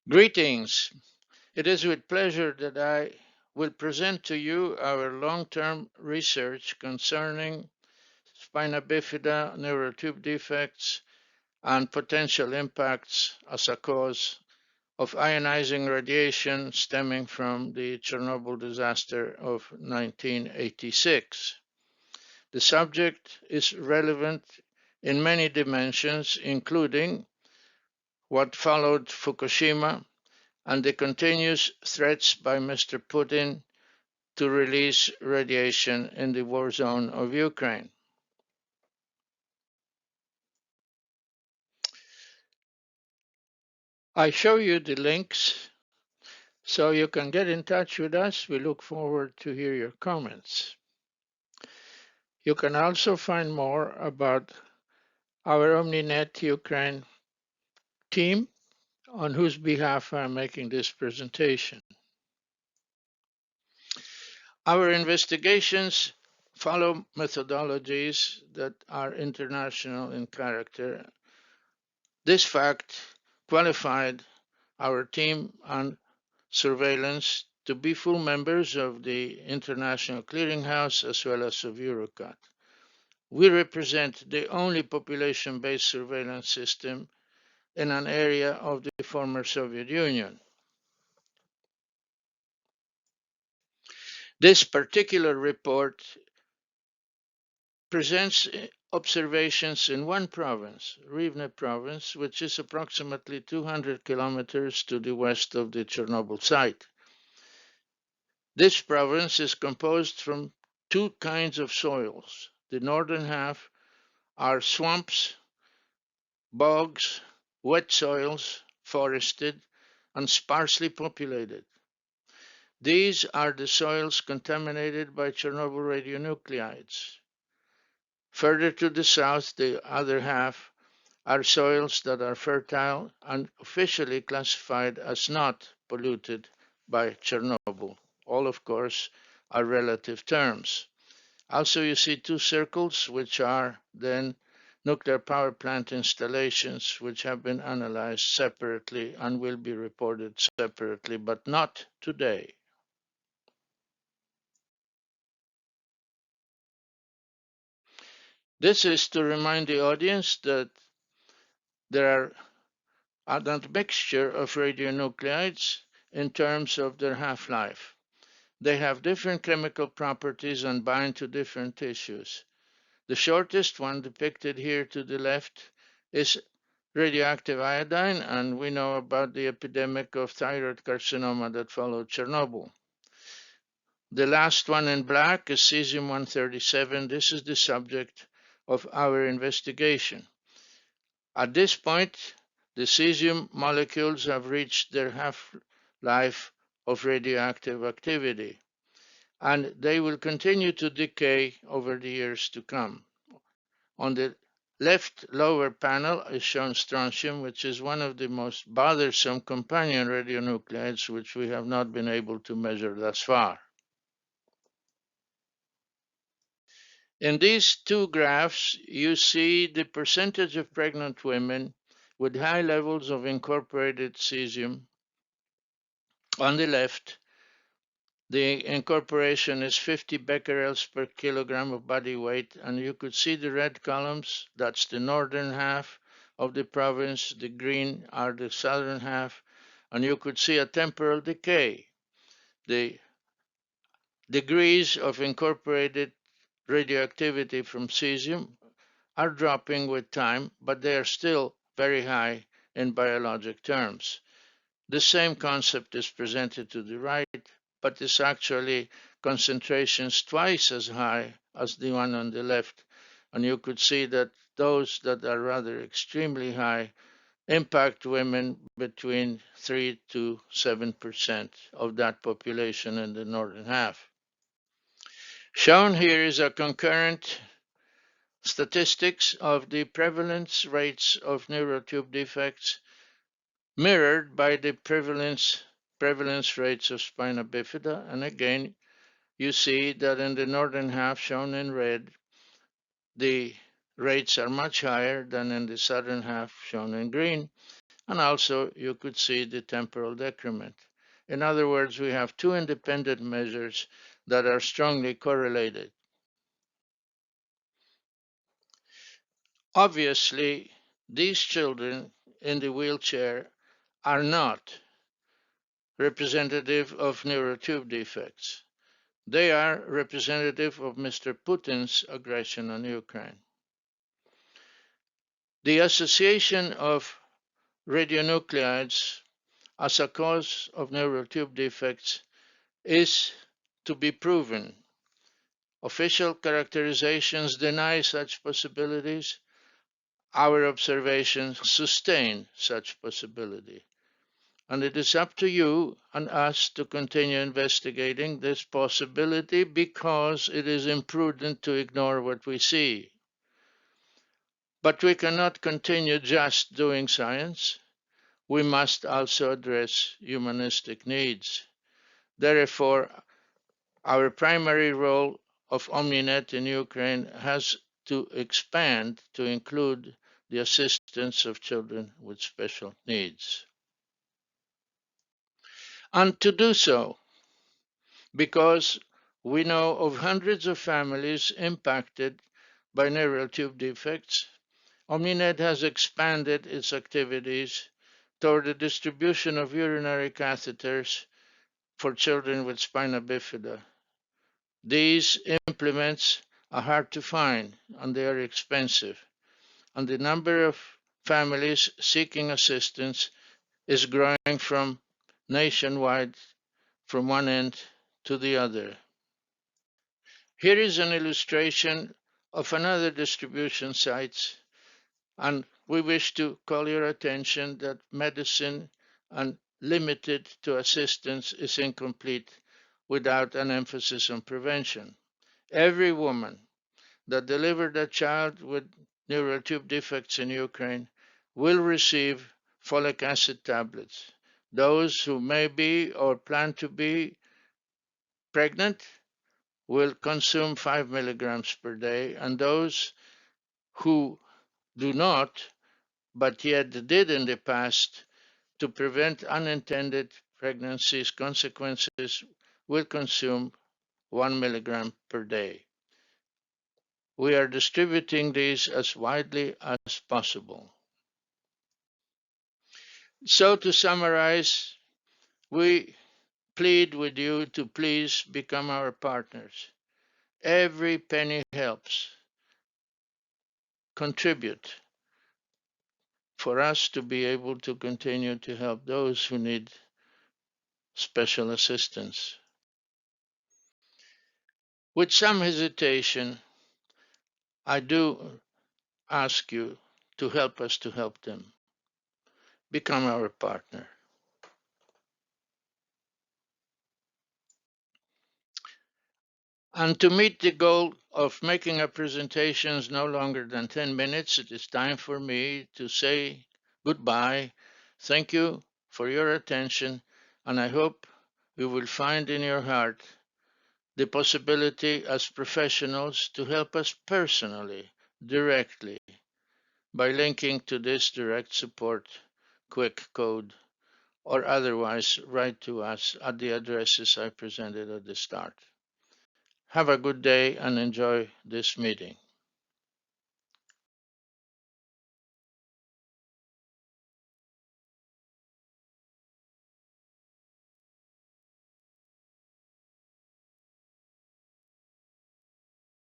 Greetings. It is with pleasure that I will present to you our long-term research concerning spina bifida, neural tube defects, and potential impacts as a cause of ionizing radiation stemming from the Chernobyl disaster of 1986. The subject is relevant in many dimensions, including what followed Fukushima and the continuous threats by Mr. Putin to release radiation in the war zone of Ukraine. I show you the links so you can get in touch with us. We look forward to hear your comments. You can also find more about our OmniNet Ukraine team on whose behalf I'm making this presentation. Our investigations follow methodologies that are international in character. This fact qualified our team on surveillance to be full members of the International Clearinghouse as well as of EuroCat. We represent the only population-based surveillance system in an area of the former Soviet Union. This particular report presents observations in one province, Rivne province, which is approximately 200 kilometers to the west of the Chernobyl site. This province is composed from two kinds of soils. The northern half are swamps, bogs, wet soils, forested, and sparsely populated. These are the soils contaminated by Chernobyl radionuclides. Further to the south, the other half are soils that are fertile and officially classified as not polluted by Chernobyl. All, of course, are relative terms. Also, you see two circles, which are then nuclear power plant installations, which have been analyzed separately and will be reported separately, but not today. This is to remind the audience that there are a mixture of radionuclides in terms of their half-life. They have different chemical properties and bind to different tissues. The shortest one depicted here to the left is radioactive iodine, and we know about the epidemic of thyroid carcinoma that followed Chernobyl. The last one in black is cesium-137. This is the subject of our investigation. At this point, the cesium molecules have reached their half-life of radioactive activity, and they will continue to decay over the years to come. On the left lower panel is shown strontium, which is one of the most bothersome companion radionuclides, which we have not been able to measure thus far. In these two graphs, you see the percentage of pregnant women with high levels of incorporated cesium. On the left, the incorporation is 50 becquerels per kilogram of body weight, and you could see the red columns. That's the northern half of the province. The green are the southern half, and you could see a temporal decay. The degrees of incorporated radioactivity from cesium are dropping with time, but they are still very high in biologic terms. The same concept is presented to the right, but it's actually concentrations twice as high as the one on the left. And you could see that those that are rather extremely high impact women between 3 to 7% of that population in the northern half. Shown here is a concurrent statistics of the prevalence rates of neural tube defects mirrored by the prevalence rates of spina bifida. And again, you see that in the northern half, shown in red, the rates are much higher than in the southern half, shown in green. And also, you could see the temporal decrement. In other words, we have two independent measures that are strongly correlated. Obviously, these children in the wheelchair are not representative of neurotube defects. They are representative of Mr. Putin's aggression on Ukraine. The association of radionuclides as a cause of neurotube defects is to be proven. Official characterizations deny such possibilities. Our observations sustain such possibility. And it is up to you and us to continue investigating this possibility because it is imprudent to ignore what we see. But we cannot continue just doing science. We must also address humanistic needs. Therefore, our primary role of OmniNet in Ukraine has to expand to include the assistance of children with special needs. And to do so, because we know of hundreds of families impacted by neural tube defects, OmniNet has expanded its activities toward the distribution of urinary catheters for children with spina bifida. These implements are hard to find and they are expensive, and the number of families seeking assistance is growing from nationwide from one end to the other. Here is an illustration of another distribution site, and we wish to call your attention that medicine and limited to assistance is incomplete without an emphasis on prevention. Every woman that delivered a child with neural tube defects in Ukraine will receive folic acid tablets. Those who may be or plan to be pregnant will consume 5 milligrams per day, and those who do not, but yet did in the past, to prevent unintended pregnancies consequences, will consume 1 milligram per day. We are distributing these as widely as possible. So to summarize, we plead with you to please become our partners. Every penny helps. Contribute for us to be able to continue to help those who need special assistance. With some hesitation, I do ask you to help us to help them. Become our partner. And to meet the goal of making our presentations no longer than 10 minutes, it is time for me to say goodbye. Thank you for your attention, and I hope you will find in your heart the possibility as professionals to help us personally, directly, by linking to this direct support, quick code, or otherwise write to us at the addresses I presented at the start. Have a good day and enjoy this meeting.